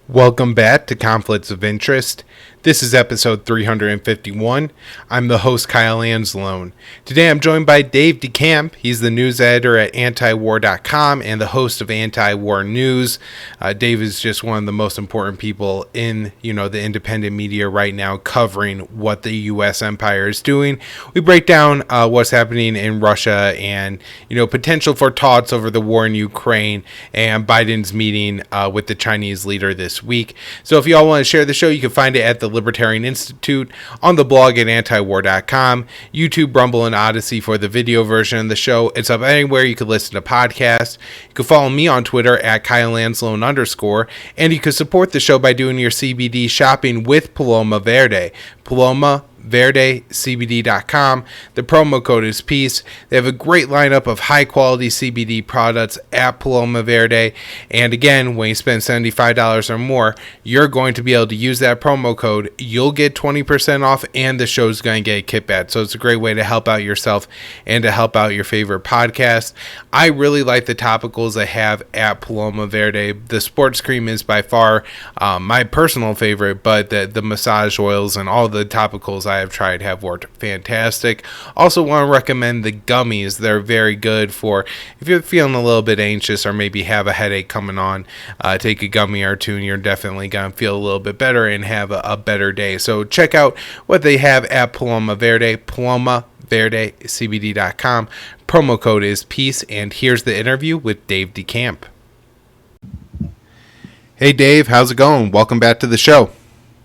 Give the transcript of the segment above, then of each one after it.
Welcome back to Conflicts of Interest. This is episode 351. I'm the host, Kyle Anzalone. Today I'm joined by Dave DeCamp. He's the news editor at antiwar.com and the host of Anti-War News. Dave is just one of the most important people in, the independent media right now covering what the U.S. empire is doing. We break down what's happening in Russia and, potential for talks over the war in Ukraine and Biden's meeting with the Chinese leader this week. So if you all want to share the show, you can find it at the Libertarian Institute, on the blog at antiwar.com, YouTube, Rumble, and Odysee for the video version of the show. It's up anywhere you can listen to podcasts. You can follow me on Twitter at KyleAnzalone_, and you can support the show by doing your CBD shopping with Paloma Verde. PalomaVerdeCBD.com. The promo code is PEACE. They have a great lineup of high quality CBD products at Paloma Verde. And again, when you spend $75 or more, you're going to be able to use that promo code. You'll get 20% off and the show's going to get a kickback. So it's a great way to help out yourself and to help out your favorite podcast. I really like the topicals they have at Paloma Verde. The sports cream is by far my personal favorite, but the massage oils and all the topicals I have tried have worked fantastic. Also want to recommend the gummies. They're very good for if you're feeling a little bit anxious or maybe have a headache coming on. Take a gummy or two and you're definitely going to feel a little bit better and have a better day. So check out what they have at Paloma Verde, PalomaVerdeCBD.com. Promo code is PEACE, and here's the interview with Dave DeCamp. Hey Dave, how's it going? Welcome back to the show.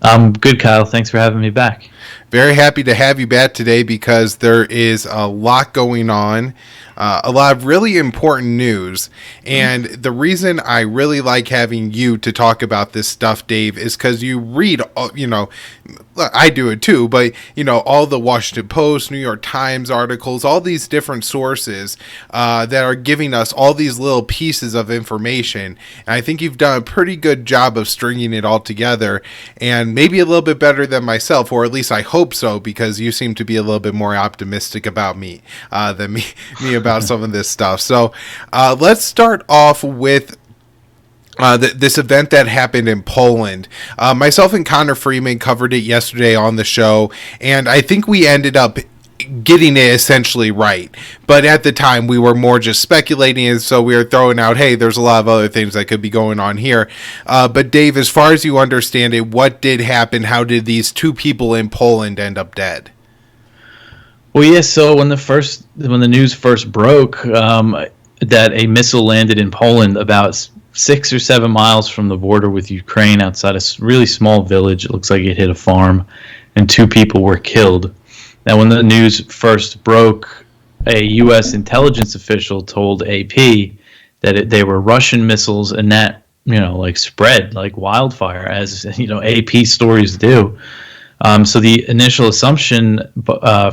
I'm good, Kyle. Thanks for having me back. Very happy to have you back today because there is a lot going on, a lot of really important news. And the reason I really like having you to talk about this stuff, Dave, is because you read, I do it too, but, all the Washington Post, New York Times articles, all these different sources that are giving us all these little pieces of information. And I think you've done a pretty good job of stringing it all together, and maybe a little bit better than myself, or at least I hope so, because you seem to be a little bit more optimistic about me than me about some of this stuff. So let's start off with this event that happened in Poland. Myself and Connor Freeman covered it yesterday on the show, and I think we ended up getting it essentially right. But at the time, we were more just speculating, and so we were throwing out, hey, there's a lot of other things that could be going on here. But Dave, as far as you understand it, what did happen? How did these two people in Poland end up dead? Well, yeah, so when the news first broke that a missile landed in Poland about 6 or 7 miles from the border with Ukraine outside a really small village, it looks like it hit a farm, and 2 people were killed. Now, when the news first broke, a U.S. intelligence official told AP that they were Russian missiles, and that, spread like wildfire, as, AP stories do. So the initial assumption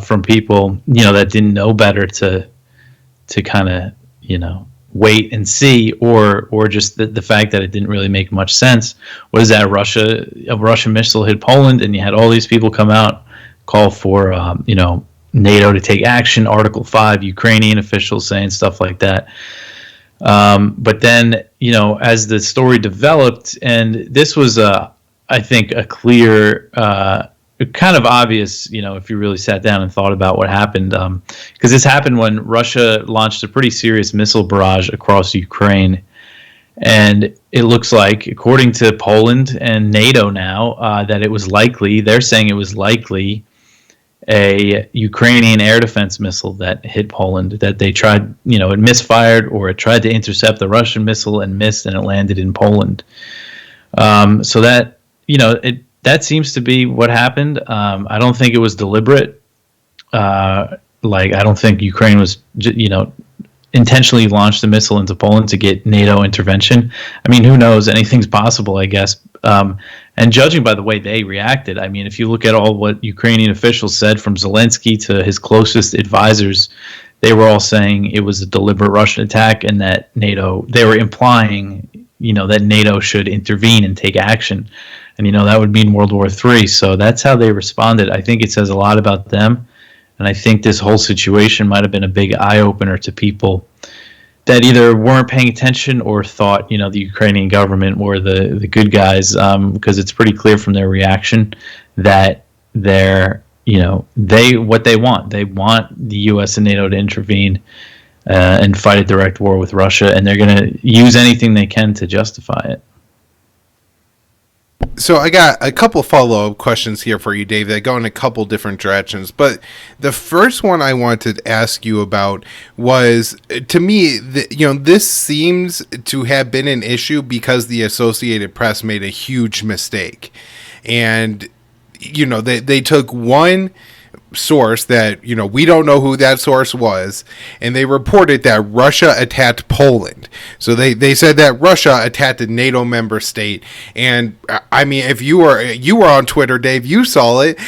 from people, that didn't know better to kind of, wait and see, or just the fact that it didn't really make much sense, was that a Russian missile hit Poland, and you had all these people come out, call for NATO to take action, Article 5, Ukrainian officials saying stuff like that. But then, as the story developed, and this was I think a clear, kind of obvious, if you really sat down and thought about what happened, because this happened when Russia launched a pretty serious missile barrage across Ukraine. And it looks like, according to Poland and NATO now, that it was likely, they're saying it was likely, a Ukrainian air defense missile that hit Poland, that they tried, it misfired, or it tried to intercept the Russian missile and missed, and it landed in Poland. So that, that seems to be what happened. I don't think it was deliberate. I don't think Ukraine was, intentionally launched a missile into Poland to get NATO intervention. I mean, who knows? Anything's possible, I guess. And judging by the way they reacted, I mean, if you look at all what Ukrainian officials said, from Zelensky to his closest advisors, they were all saying it was a deliberate Russian attack, and that they were implying, that NATO should intervene and take action. And, that would mean World War III. So that's how they responded. I think it says a lot about them. And I think this whole situation might have been a big eye-opener to people that either weren't paying attention or thought, the Ukrainian government were the good guys, because it's pretty clear from their reaction that what they want the U.S. and NATO to intervene and fight a direct war with Russia, and they're going to use anything they can to justify it. So I got a couple follow-up questions here for you, Dave, that go in a couple different directions. But the first one I wanted to ask you about was, to me, this seems to have been an issue because the Associated Press made a huge mistake. And, they took one source that we don't know who that source was, and they reported that Russia attacked Poland. So they said that Russia attacked a NATO member state, and I mean, if you were on Twitter, Dave, you saw it.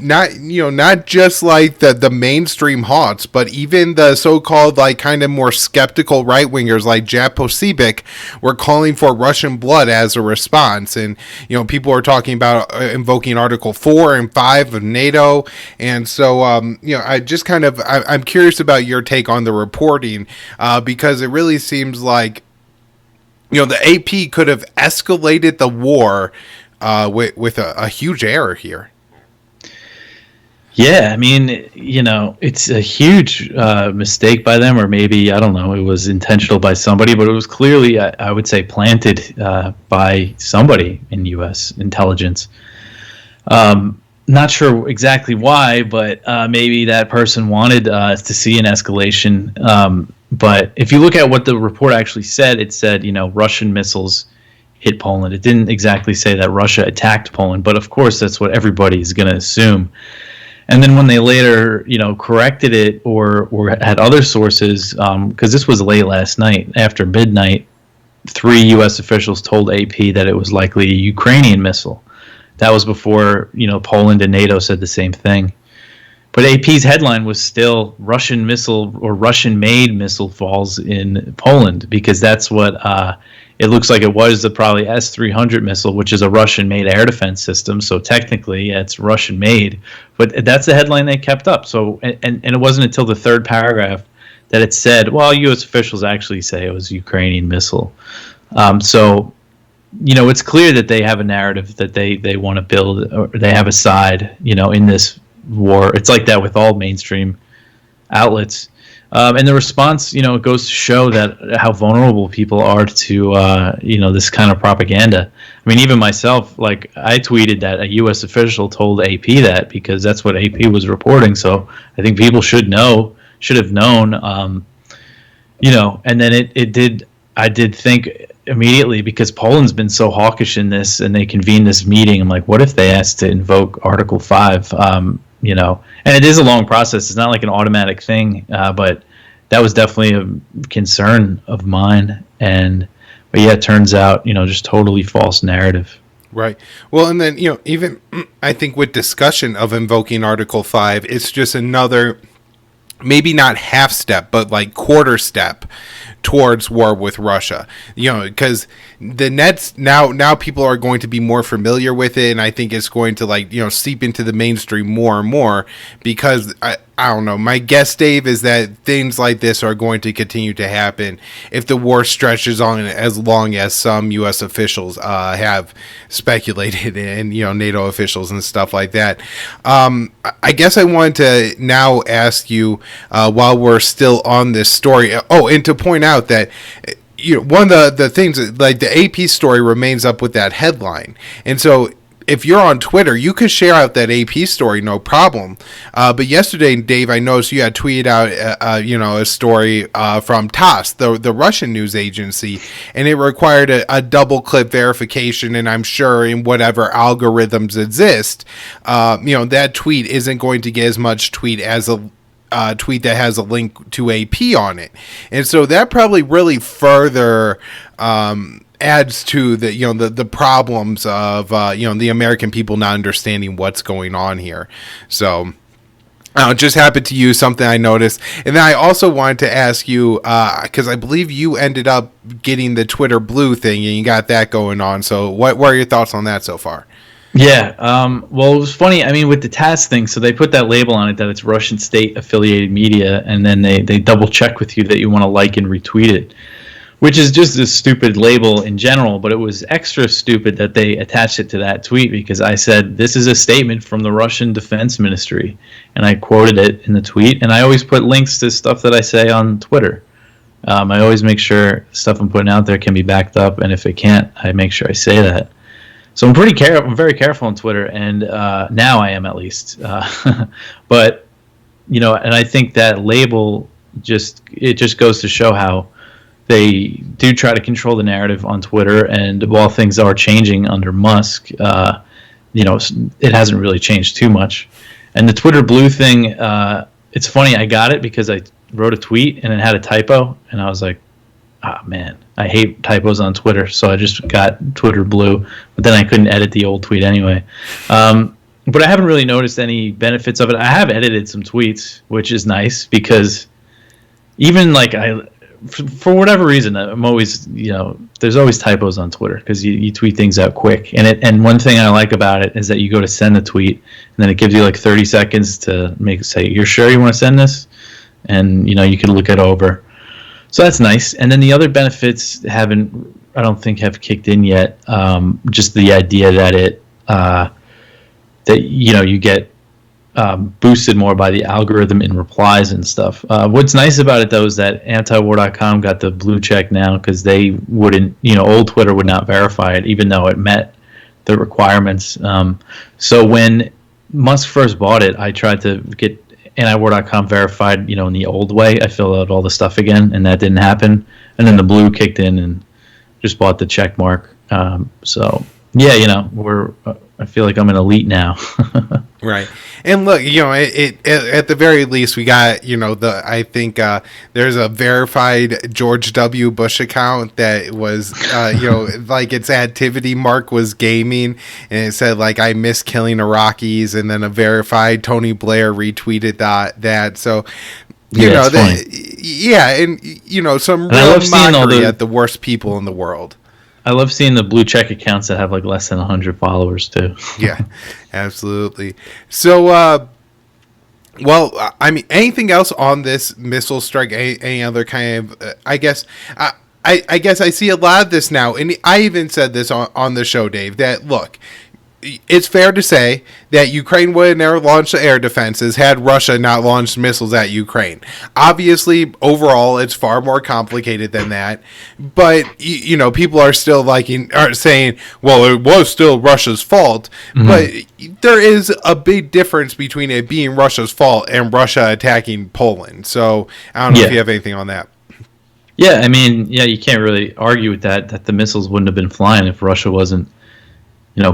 Not just like the mainstream haunts, but even the so-called like kind of more skeptical right wingers like Japo Sibik were calling for Russian blood as a response, and people are talking about invoking Article 4 and 5 of NATO. And so, I just I'm curious about your take on the reporting, because it really seems like, the AP could have escalated the war with a huge error here. Yeah, I mean, it's a huge mistake by them, or maybe, I don't know, it was intentional by somebody, but it was clearly, I would say, planted by somebody in U.S. intelligence. Not sure exactly why, but maybe that person wanted to see an escalation. But if you look at what the report actually said, it said, Russian missiles hit Poland. It didn't exactly say that Russia attacked Poland, but of course that's what everybody is going to assume. And then when they later, corrected it or had other sources, because this was late last night, after midnight, 3 U.S. officials told AP that it was likely a Ukrainian missile. That was before, Poland and NATO said the same thing. But AP's headline was still Russian missile or Russian-made missile falls in Poland, because that's what it looks like it was, the probably S-300 missile, which is a Russian-made air defense system. So technically, it's Russian-made. But that's the headline they kept up. So and it wasn't until the third paragraph that it said, well, U.S. officials actually say it was a Ukrainian missile. So it's clear that they have a narrative that they want to build, or they have a side, in this war. It's like that with all mainstream outlets. And the response, it goes to show that how vulnerable people are to, this kind of propaganda. I mean, even myself, like, I tweeted that a U.S. official told AP that, because that's what AP was reporting. So I think people should have known, and then I did think immediately, because Poland's been so hawkish in this, and they convened this meeting. I'm like, what if they asked to invoke Article 5? And it is a long process. It's not like an automatic thing, but that was definitely a concern of mine. But yeah, it turns out, just totally false narrative. Right. Well, and then, even I think with discussion of invoking Article 5, it's just another, maybe not half step, but like quarter step towards war with Russia, because the nets now people are going to be more familiar with it, and I think it's going to seep into the mainstream more and more, because I don't know, my guess, Dave, is that things like this are going to continue to happen if the war stretches on as long as some U.S. officials have speculated, and NATO officials and stuff like that. I guess I wanted to now ask you, while we're still on this story, and to point out that one of the things, like the AP story remains up with that headline, and so if you're on Twitter, you could share out that AP story, no problem. But yesterday, Dave, I noticed you had tweeted out a story from TASS, the Russian news agency, and it required a double click verification, and I'm sure in whatever algorithms exist, that tweet isn't going to get as much tweet as a tweet that has a link to AP on it. And so that probably really further adds to the problems of the American people not understanding what's going on here. So just happened to use something I noticed. And then I also wanted to ask you, because I believe you ended up getting the Twitter Blue thing, and you got that going on. So what are your thoughts on that so far? Yeah. Well, it was funny. I mean, with the TASS thing, so they put that label on it that it's Russian state affiliated media, and then they double check with you that you want to like and retweet it, which is just a stupid label in general. But it was extra stupid that they attached it to that tweet because I said this is a statement from the Russian Defense Ministry, and I quoted it in the tweet. And I always put links to stuff that I say on Twitter. I always make sure stuff I'm putting out there can be backed up, and if it can't, I make sure I say that. So I'm pretty careful. I'm very careful on Twitter, and now I am at least. But and I think that label just goes to show how they do try to control the narrative on Twitter. And while things are changing under Musk, it hasn't really changed too much. And the Twitter Blue thing, it's funny. I got it because I wrote a tweet and it had a typo, and I was like, "Ah, man, I hate typos on Twitter." So I just got Twitter Blue, but then I couldn't edit the old tweet anyway. But I haven't really noticed any benefits of it. I have edited some tweets, which is nice because even like for whatever reason, I'm always, there's always typos on Twitter because you tweet things out quick. And one thing I like about it is that you go to send the tweet and then it gives you like 30 seconds to say, "You're sure you want to send this?" And, you can look it over. So that's nice. And then the other benefits I don't think have kicked in yet. Just the idea that you get boosted more by the algorithm in replies and stuff. What's nice about it though is that antiwar.com got the blue check now because they wouldn't, old Twitter would not verify it even though it met the requirements. So when Musk first bought it, I tried to get antiwar.com verified, in the old way. I filled out all the stuff again, and that didn't happen. And then the blue kicked in and just bought the check mark. So yeah, I feel like I'm an elite now. Right. And look, at the very least, we got, I think there's a verified George W. Bush account that was, like its activity mark was gaming, and it said, like, "I miss killing Iraqis," and then a verified Tony Blair retweeted that. So, some real mockery at the worst people in the world. I love seeing the blue check accounts that have like less than 100 followers too. Yeah, absolutely. So, I mean, anything else on this missile strike? Any other kind of? I guess I see a lot of this now, and I even said this on the show, Dave. That look, it's fair to say that Ukraine would have never launched the air defenses had Russia not launched missiles at Ukraine. Obviously, overall, it's far more complicated than that. But, people are still saying, well, it was still Russia's fault. Mm-hmm. But there is a big difference between it being Russia's fault and Russia attacking Poland. So I don't know if you have anything on that. Yeah, I mean, you can't really argue with that the missiles wouldn't have been flying if Russia wasn't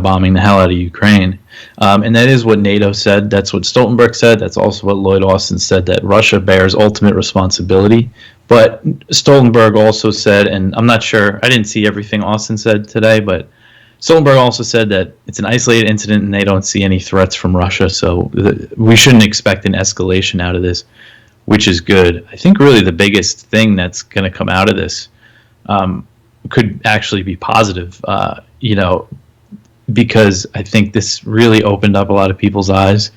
bombing the hell out of Ukraine. And that is what NATO said. That's what Stoltenberg said. That's also what Lloyd Austin said, that Russia bears ultimate responsibility. But Stoltenberg also said, and I'm not sure, I didn't see everything Austin said today, but Stoltenberg also said that it's an isolated incident and they don't see any threats from Russia. So we shouldn't expect an escalation out of this, which is good. I think really the biggest thing that's going to come out of this could actually be positive, because I think this really opened up a lot of people's eyes.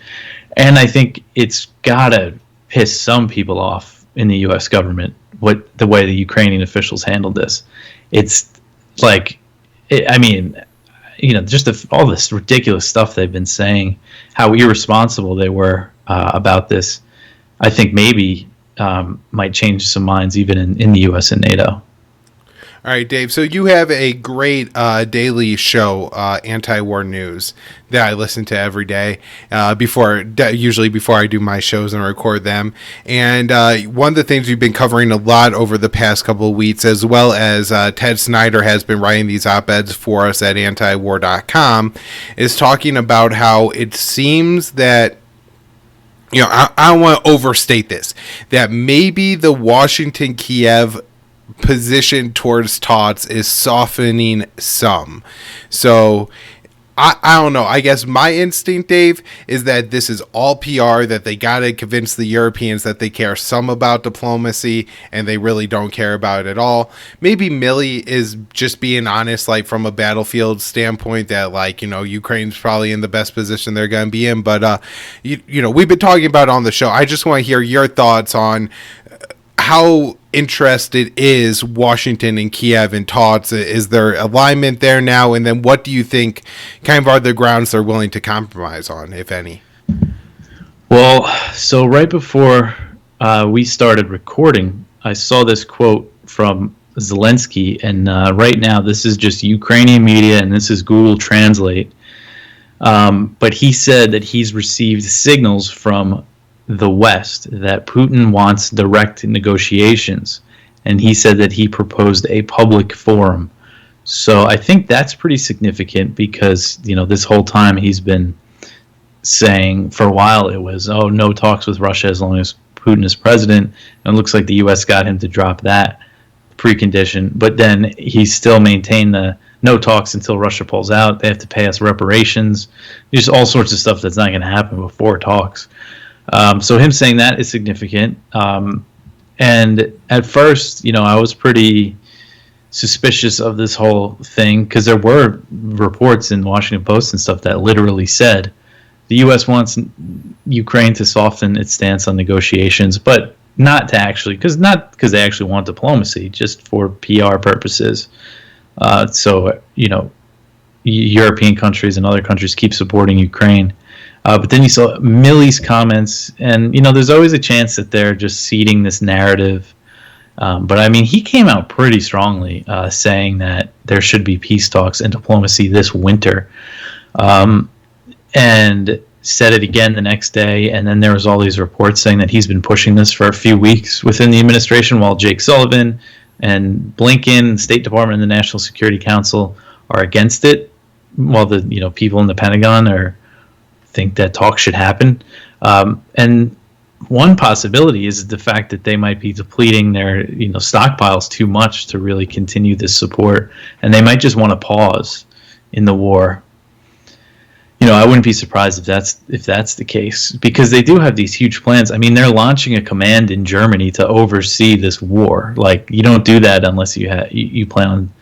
And I think it's got to piss some people off in the U.S. government, the way the Ukrainian officials handled this. It's like, just all this ridiculous stuff they've been saying, how irresponsible they were about this, I think maybe might change some minds even in the U.S. and NATO. All right, Dave. So you have a great daily show, Anti-War News, that I listen to every day usually before I do my shows and record them. And one of the things we've been covering a lot over the past couple of weeks, as well as Ted Snyder has been writing these op-eds for us at antiwar.com, is talking about how it seems that, I don't want to overstate this, that maybe the Washington-Kiev position towards talks is softening some. So I don't know. I guess my instinct, Dave, is that this is all PR, that they got to convince the Europeans that they care some about diplomacy and they really don't care about it at all. Maybe Milley is just being honest, like from a battlefield standpoint, that like, Ukraine's probably in the best position they're going to be in. But, we've been talking about it on the show. I just want to hear your thoughts on how interested is Washington and Kiev in talks? Is there alignment there now? And then what do you think kind of are the grounds they're willing to compromise on, if any? Well, so right before we started recording, I saw this quote from Zelensky, and right now this is just Ukrainian media, and this is Google Translate. But he said that he's received signals from the West that Putin wants direct negotiations, and he said that he proposed a public forum. So I think that's pretty significant because this whole time he's been saying for a while it was no talks with Russia as long as Putin is president, and it looks like the U.S. got him to drop that precondition, but then he still maintained the no talks until Russia pulls out. They have to pay us reparations, just all sorts of stuff that's not going to happen before talks. So him saying that is significant. And at first, I was pretty suspicious of this whole thing because there were reports in Washington Post and stuff that literally said the U.S. wants Ukraine to soften its stance on negotiations, but not to actually, because they actually want diplomacy, just for PR purposes. So European countries and other countries keep supporting Ukraine. But then you saw Milley's comments, and there's always a chance that they're just seeding this narrative. But I mean, he came out pretty strongly, saying that there should be peace talks and diplomacy this winter, and said it again the next day. And then there was all these reports saying that he's been pushing this for a few weeks within the administration, while Jake Sullivan and Blinken, the State Department, and the National Security Council are against it, while the people in the Pentagon think that talks should happen. And one possibility is the fact that they might be depleting their stockpiles too much to really continue this support, and they might just want to pause in the war. I wouldn't be surprised if that's the case, because they do have these huge plans. I mean, they're launching a command in Germany to oversee this war. Like, you don't do that unless you plan on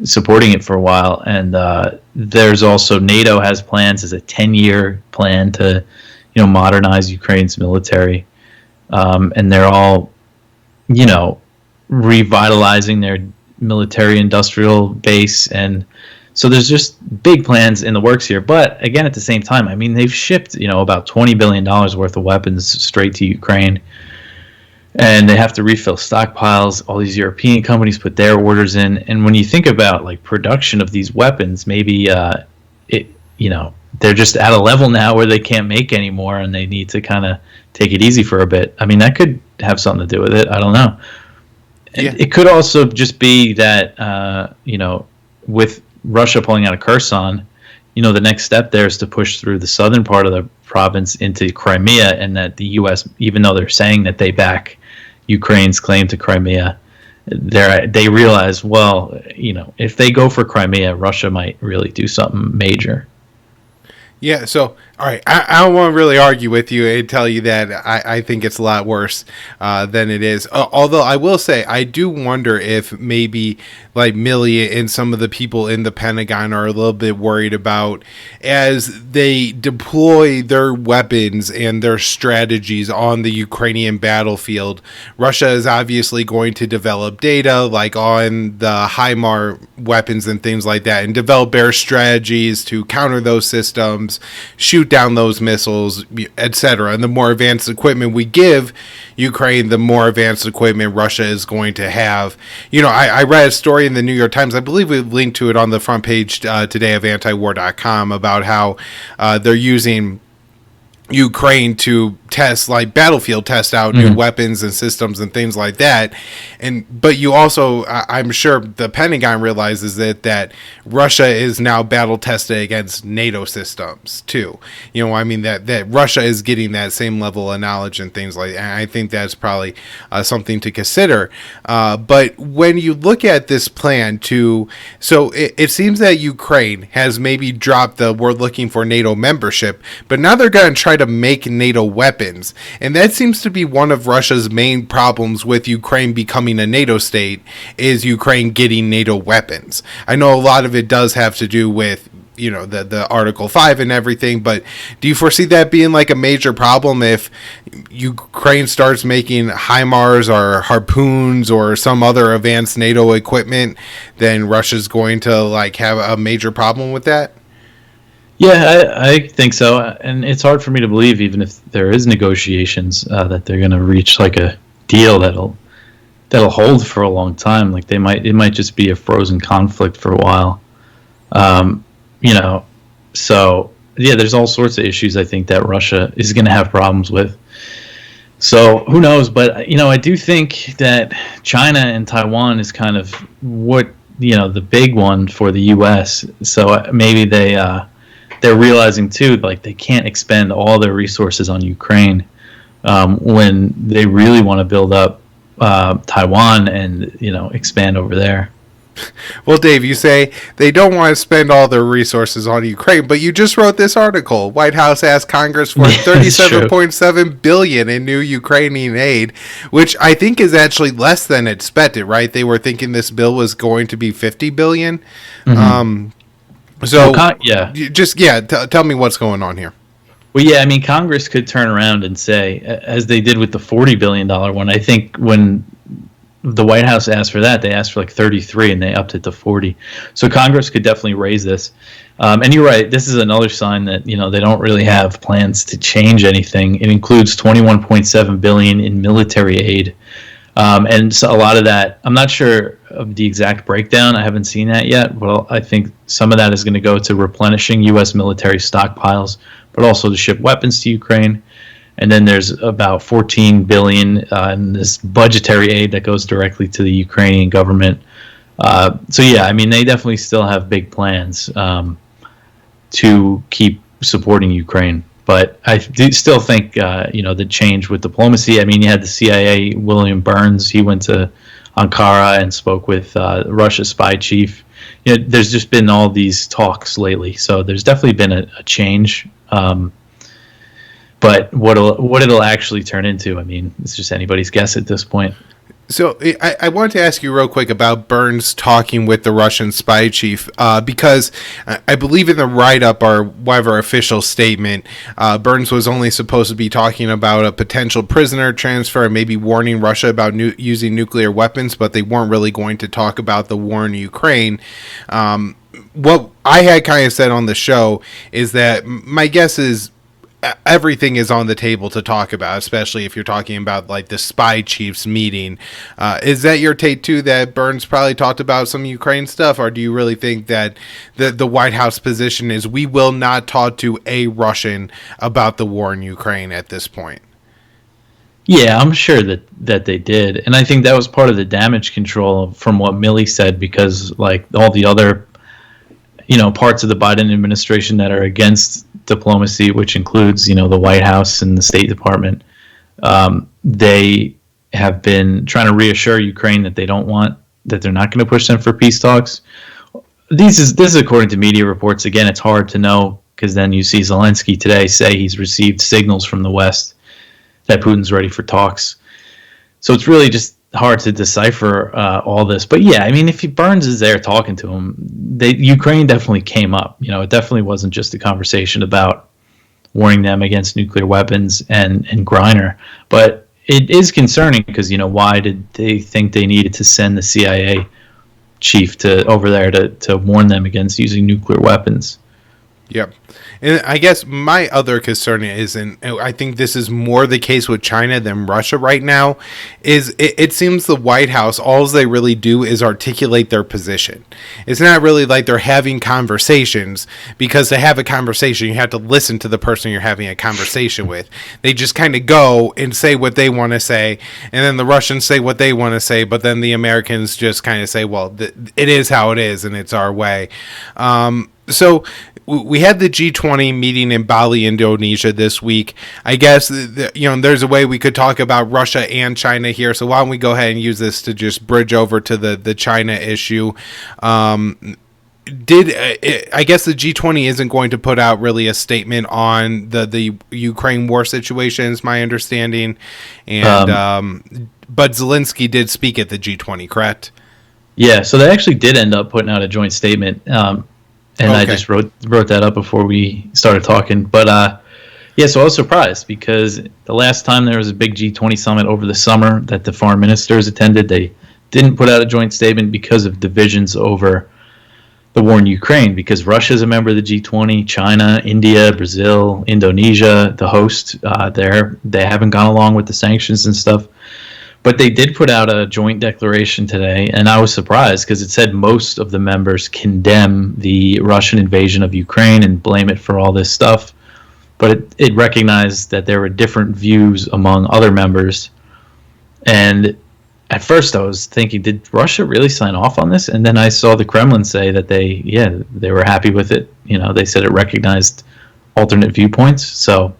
supporting it for a while. And there's also NATO has plans as a 10-year plan to modernize Ukraine's military, and they're all revitalizing their military industrial base. And so there's just big plans in the works here. But again, at the same time, I mean, they've shipped about $20 billion worth of weapons straight to Ukraine, and they have to refill stockpiles. All these European companies put their orders in, and when you think about like production of these weapons, maybe they're just at a level now where they can't make any more, and they need to kind of take it easy for a bit. I mean, that could have something to do with it. I don't know. Yeah. It could also just be that with Russia pulling out of Kherson, the next step there is to push through the southern part of the province into Crimea, and that the U.S., even though they're saying that they back Ukraine's claim to Crimea, they realize, well, if they go for Crimea, Russia might really do something major. Yeah, so, all right, I don't want to really argue with you and tell you that I think it's a lot worse than it is. Although I will say, I do wonder if maybe like Milley and some of the people in the Pentagon are a little bit worried about, as they deploy their weapons and their strategies on the Ukrainian battlefield, Russia is obviously going to develop data like on the HIMARS weapons and things like that, and develop their strategies to counter those systems, shoot down those missiles, etc. And the more advanced equipment we give Ukraine, the more advanced equipment Russia is going to have. I read a story in the New York Times, I believe we linked to it on the front page today of antiwar.com, about how they're using Ukraine to test, like battlefield test out new weapons and systems and things like that. But you also, I'm sure the Pentagon realizes that Russia is now battle tested against NATO systems too. I mean that Russia is getting that same level of knowledge and things like that. And I think that's probably something to consider. But when you look at this plan so it seems that Ukraine has maybe dropped we're looking for NATO membership, but now they're going to try to make NATO weapons. And that seems to be one of Russia's main problems with Ukraine becoming a NATO state, is Ukraine getting NATO weapons. I know a lot of it does have to do with the Article 5 and everything, but do you foresee that being like a major problem if Ukraine starts making HIMARS or Harpoons or some other advanced NATO equipment? Then Russia's going to like have a major problem with that? Yeah, I think so, and it's hard for me to believe, even if there is negotiations, that they're going to reach like a deal that'll hold for a long time. Like it might just be a frozen conflict for a while. So yeah, there's all sorts of issues I think that Russia is going to have problems with. So who knows? But I do think that China and Taiwan is kind of what the big one for the U.S. So maybe they're realizing too, like they can't expend all their resources on Ukraine when they really want to build up Taiwan and expand over there. Well, Dave, you say they don't want to spend all their resources on Ukraine, but you just wrote this article. White House asked Congress for $37.7 billion in new Ukrainian aid, which I think is actually less than expected, right? They were thinking this bill was going to be $50 billion. Tell me what's going on here. Well, yeah, I mean, Congress could turn around and say, as they did with the $40 billion one, I think when the White House asked for that, they asked for like 33 and they upped it to 40. So Congress could definitely raise this. And you're right, this is another sign that, they don't really have plans to change anything. It includes $21.7 billion in military aid. And so a lot of that, I'm not sure of the exact breakdown. I haven't seen that yet. But I think some of that is going to go to replenishing U.S. military stockpiles, but also to ship weapons to Ukraine. And then there's about $14 billion in this budgetary aid that goes directly to the Ukrainian government. So yeah, I mean, they definitely still have big plans to keep supporting Ukraine. But I do still think, the change with diplomacy. I mean, you had the CIA, William Burns. He went to Ankara and spoke with Russia's spy chief. There's just been all these talks lately. So there's definitely been a change. But what it'll actually turn into, I mean, it's just anybody's guess at this point. So I wanted to ask you real quick about Burns talking with the Russian spy chief, because I believe in the write-up or whatever official statement, Burns was only supposed to be talking about a potential prisoner transfer and maybe warning Russia about using nuclear weapons, but they weren't really going to talk about the war in Ukraine. What I had kind of said on the show is that my guess is everything is on the table to talk about, especially if you're talking about like the spy chiefs meeting. Is that your take too, that Burns probably talked about some Ukraine stuff, or do you really think that the White House position is we will not talk to a Russian about the war in Ukraine at this point? Yeah, I'm sure that they did, and I think that was part of the damage control from what Milley said, because like all the other parts of the Biden administration that are against diplomacy, which includes, the White House and the State Department, they have been trying to reassure Ukraine that they're not going to push them for peace talks. This is according to media reports. Again, it's hard to know, because then you see Zelensky today say he's received signals from the West that Putin's ready for talks. So it's really just hard to decipher all this. But yeah, I mean, if Burns is there talking to him, Ukraine definitely came up. It definitely wasn't just a conversation about warning them against nuclear weapons and Griner. But it is concerning because, why did they think they needed to send the CIA chief over there to warn them against using nuclear weapons? Yep. And I guess my other concern is, and I think this is more the case with China than Russia right now, is it seems the White House, all they really do is articulate their position. It's not really like they're having conversations, because to have a conversation, you have to listen to the person you're having a conversation with. They just kind of go and say what they want to say, and then the Russians say what they want to say, but then the Americans just kind of say, well, it is how it is, and it's our way. So we had the G20 meeting in Bali, Indonesia this week. I guess, there's a way we could talk about Russia and China here. So why don't we go ahead and use this to just bridge over to the China issue. I guess the G20 isn't going to put out really a statement on the Ukraine war situation, is my understanding. And but Zelensky did speak at the G20, correct? Yeah, so they actually did end up putting out a joint statement. And okay. I just wrote that up before we started talking. But, so I was surprised, because the last time there was a big G20 summit over the summer that the foreign ministers attended, they didn't put out a joint statement because of divisions over the war in Ukraine, because Russia is a member of the G20, China, India, Brazil, Indonesia, the host, they haven't gone along with the sanctions and stuff. But they did put out a joint declaration today, and I was surprised because it said most of the members condemn the Russian invasion of Ukraine and blame it for all this stuff. But it recognized that there were different views among other members. And at first I was thinking, did Russia really sign off on this? And then I saw the Kremlin say that they were happy with it. They said it recognized alternate viewpoints. So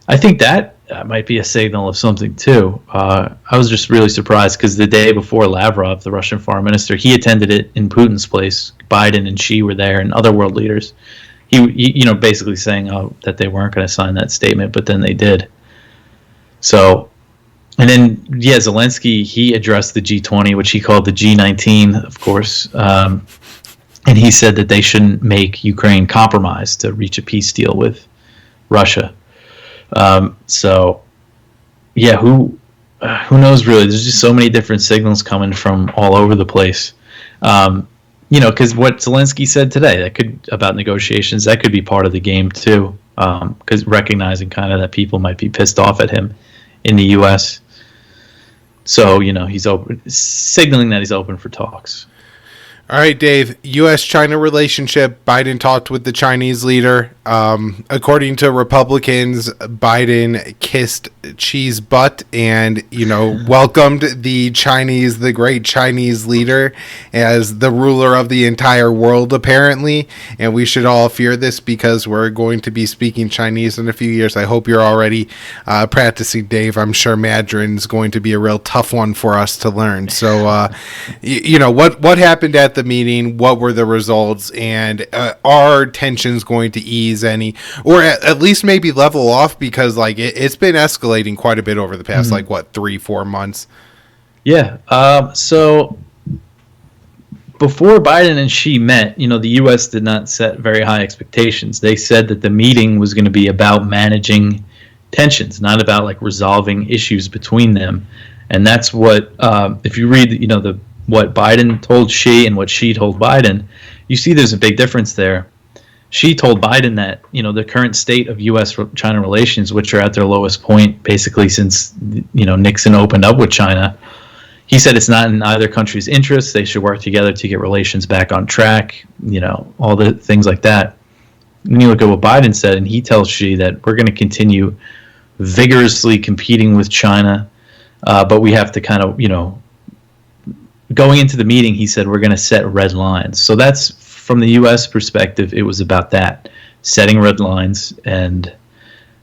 I think that might be a signal of something too. I was just really surprised because the day before, Lavrov, the Russian foreign minister, he attended it in Putin's place. Biden and Xi were there, and other world leaders. He basically saying that they weren't going to sign that statement, but then they did. So, and then Zelensky, he addressed the G20, which he called the G19, of course, and he said that they shouldn't make Ukraine compromise to reach a peace deal with Russia. Who knows really? There's just so many different signals coming from all over the place. Because what Zelensky said today, about negotiations, that could be part of the game too. Because recognizing kind of that people might be pissed off at him in the U.S. So, he's signaling that he's open for talks. All right, Dave, U.S.-China relationship. Biden talked with the Chinese leader. According to Republicans, Biden kissed Xi's butt and, welcomed the great Chinese leader as the ruler of the entire world, apparently. And we should all fear this because we're going to be speaking Chinese in a few years. I hope you're already practicing, Dave. I'm sure Mandarin's going to be a real tough one for us to learn. So, what happened at the meeting? What were the results? And are tensions going to ease any, or at least maybe level off? Because it's been escalating quite a bit over the past 3-4 months. Yeah. So before Biden and Xi met, the U.S. did not set very high expectations. They said that the meeting was going to be about managing tensions, not about resolving issues between them. And that's what, if you read, what Biden told Xi and what Xi told Biden, you see there's a big difference there. Xi told Biden that, the current state of U.S.-China relations, which are at their lowest point basically since, Nixon opened up with China, he said it's not in either country's interest. They should work together to get relations back on track, all the things like that. And you look at what Biden said, and he tells Xi that we're going to continue vigorously competing with China, but we have to kind of, going into the meeting, he said, we're going to set red lines. So that's, from the U.S. perspective, it was about that, setting red lines and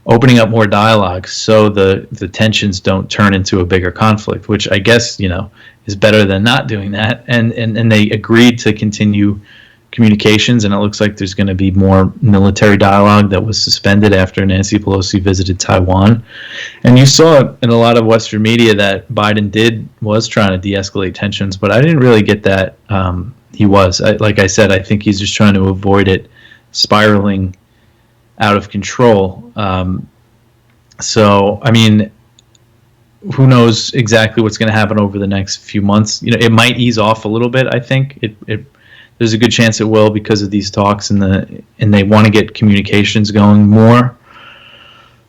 opening up more dialogue so the tensions don't turn into a bigger conflict, which I guess, is better than not doing that. And they agreed to continue communications, and it looks like there's going to be more military dialogue that was suspended after Nancy Pelosi visited Taiwan. And you saw in a lot of Western media that Biden was trying to de-escalate tensions, but I didn't really get that he was. Like I said, I think he's just trying to avoid it spiraling out of control. So, I mean, who knows exactly what's going to happen over the next few months. It might ease off a little bit, I think. There's a good chance it will because of these talks, and they want to get communications going more.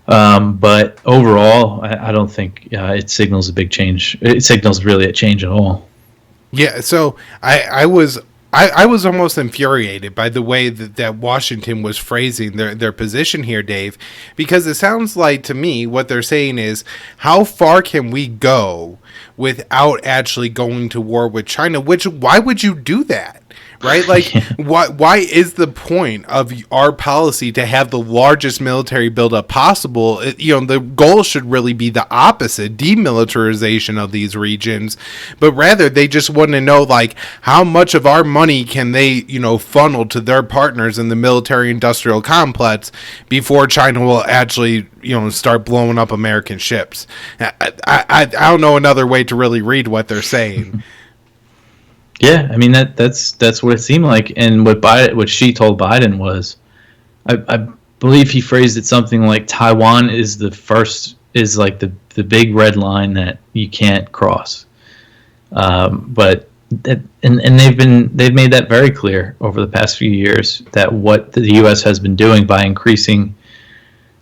But overall, I don't think it signals a big change. It signals really a change at all. Yeah, so I was almost infuriated by the way that Washington was phrasing their position here, Dave, because it sounds like to me what they're saying is, how far can we go without actually going to war with China? Why would you do that? Right? Like, why is the point of our policy to have the largest military buildup possible? The goal should really be the opposite, demilitarization of these regions. But rather, they just want to know, like, how much of our money can they, funnel to their partners in the military-industrial complex before China will actually, start blowing up American ships. I don't know another way to really read what they're saying. Yeah, I mean that's what it seemed like, and what she told Biden was, I believe he phrased it something like Taiwan is like the big red line that you can't cross, but they've made that very clear over the past few years that what the U.S. has been doing by increasing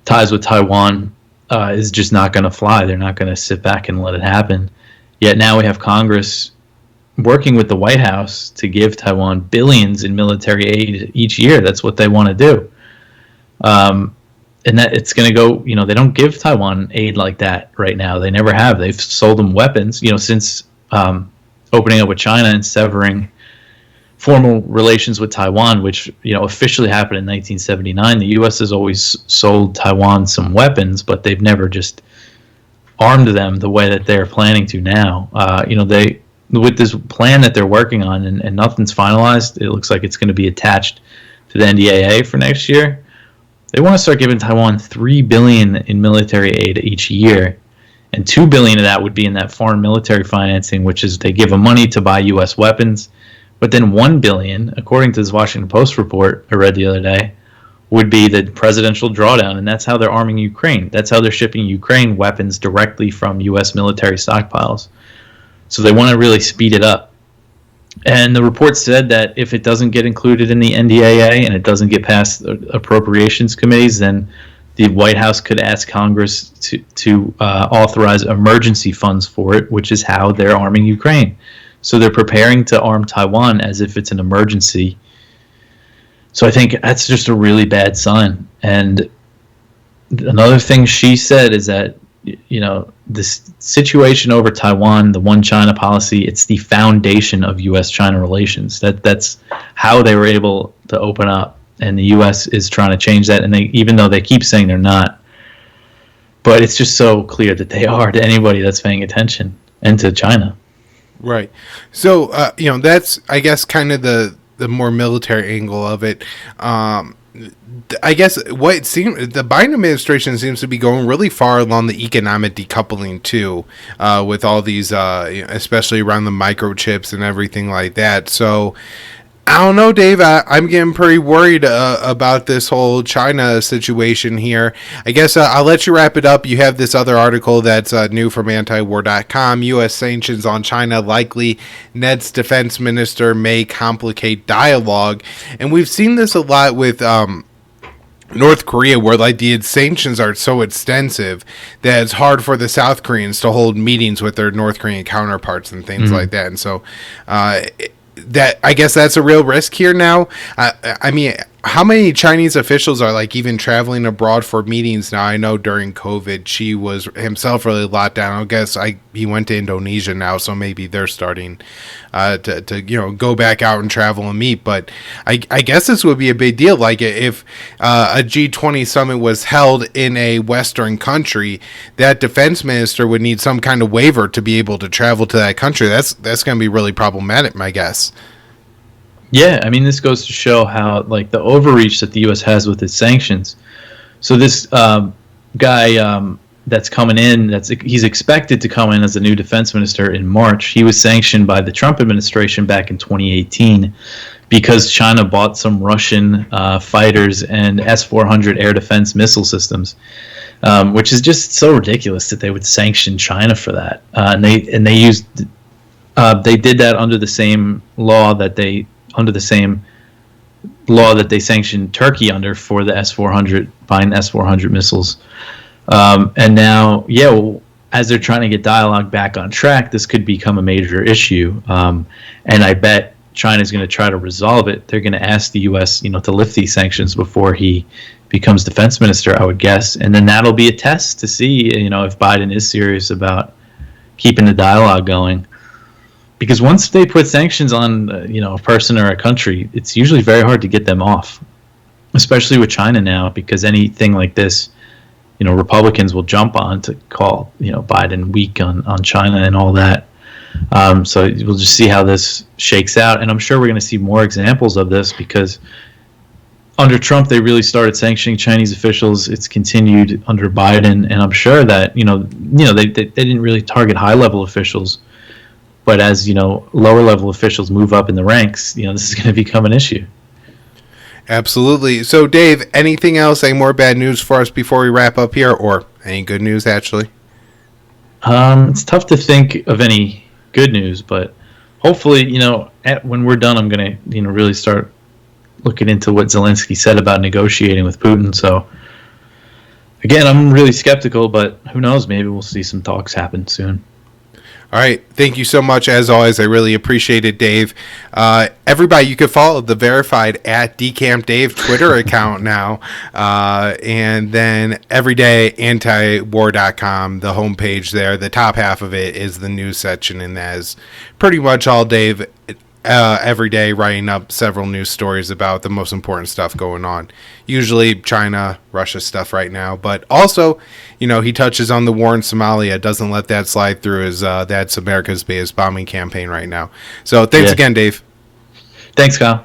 ties with Taiwan is just not going to fly. They're not going to sit back and let it happen. Yet now we have Congress working with the White House to give Taiwan billions in military aid each year. That's what they want to do. And that it's going to go, they don't give Taiwan aid like that right now. They never have. They've sold them weapons, since opening up with China and severing formal relations with Taiwan, which, officially happened in 1979. The U.S. has always sold Taiwan some weapons, but they've never just armed them the way that they're planning to now. With this plan that they're working on, and nothing's finalized, it looks like it's going to be attached to the NDAA for next year. They want to start giving Taiwan $3 billion in military aid each year, and $2 billion of that would be in that foreign military financing, which is they give them money to buy U.S. weapons. But then $1 billion, according to this Washington Post report I read the other day, would be the presidential drawdown, and that's how they're arming Ukraine. That's how they're shipping Ukraine weapons directly from U.S. military stockpiles. So they want to really speed it up. And the report said that if it doesn't get included in the NDAA and it doesn't get past appropriations committees, then the White House could ask Congress to authorize emergency funds for it, which is how they're arming Ukraine. So they're preparing to arm Taiwan as if it's an emergency. So I think that's just a really bad sign. And another thing she said is that, this situation over Taiwan, the one China policy, it's the foundation of U.S.-China relations. That's how they were able to open up, and the U.S. is trying to change that. And even though they keep saying they're not, but it's just so clear that they are to anybody that's paying attention, and to China. Right. So that's, I guess, kind of the more military angle of it. I guess what it seems, the Biden administration seems to be going really far along the economic decoupling too, with all these, especially around the microchips and everything like that. So I don't know, Dave. I'm getting pretty worried about this whole China situation here. I guess I'll let you wrap it up. You have this other article that's new from antiwar.com. U.S. sanctions on China likely. Ned's defense minister may complicate dialogue. And we've seen this a lot with North Korea, where like the sanctions are so extensive that it's hard for the South Koreans to hold meetings with their North Korean counterparts and things like that. And so that, I guess that's a real risk here now. I mean, how many Chinese officials are like even traveling abroad for meetings now? I know during COVID, Xi was himself really locked down. I guess he went to Indonesia now, so maybe they're starting to go back out and travel and meet. But I guess this would be a big deal. Like if a G20 summit was held in a Western country, that defense minister would need some kind of waiver to be able to travel to that country. That's going to be really problematic, my guess. Yeah, I mean, this goes to show how, like, the overreach that the U.S. has with its sanctions. So this guy that's coming in, he's expected to come in as the new defense minister in March. He was sanctioned by the Trump administration back in 2018 because China bought some Russian fighters and S-400 air defense missile systems, which is just so ridiculous that they would sanction China for that. They did that under the same law that they under the same law that they sanctioned Turkey under for the S-400, buying S-400 missiles. And now, as they're trying to get dialogue back on track, this could become a major issue. And I bet China's going to try to resolve it. They're going to ask the U.S., to lift these sanctions before he becomes defense minister, I would guess. And then that'll be a test to see, if Biden is serious about keeping the dialogue going. Because once they put sanctions on, a person or a country, it's usually very hard to get them off, especially with China now, because anything like this, Republicans will jump on to call, Biden weak on China and all that. So we'll just see how this shakes out. And I'm sure we're going to see more examples of this because under Trump, they really started sanctioning Chinese officials. It's continued under Biden. And I'm sure that, they didn't really target high-level officials. But as, lower-level officials move up in the ranks, this is going to become an issue. Absolutely. So, Dave, anything else, any more bad news for us before we wrap up here, or any good news, actually? It's tough to think of any good news, but hopefully, when we're done, I'm going to, really start looking into what Zelensky said about negotiating with Putin. So, again, I'm really skeptical, but who knows? Maybe we'll see some talks happen soon. All right. Thank you so much, as always. I really appreciate it, Dave. Everybody, you can follow the verified at DeCamp Dave Twitter account now. And then everydayAntiwar.com, the homepage there. The top half of it is the news section, and that is pretty much all Dave every day writing up several news stories about the most important stuff going on. Usually China, Russia stuff right now, but also, he touches on the war in Somalia, doesn't let that slide through as that's America's biggest bombing campaign right now. So thanks again, Dave. Thanks, Kyle.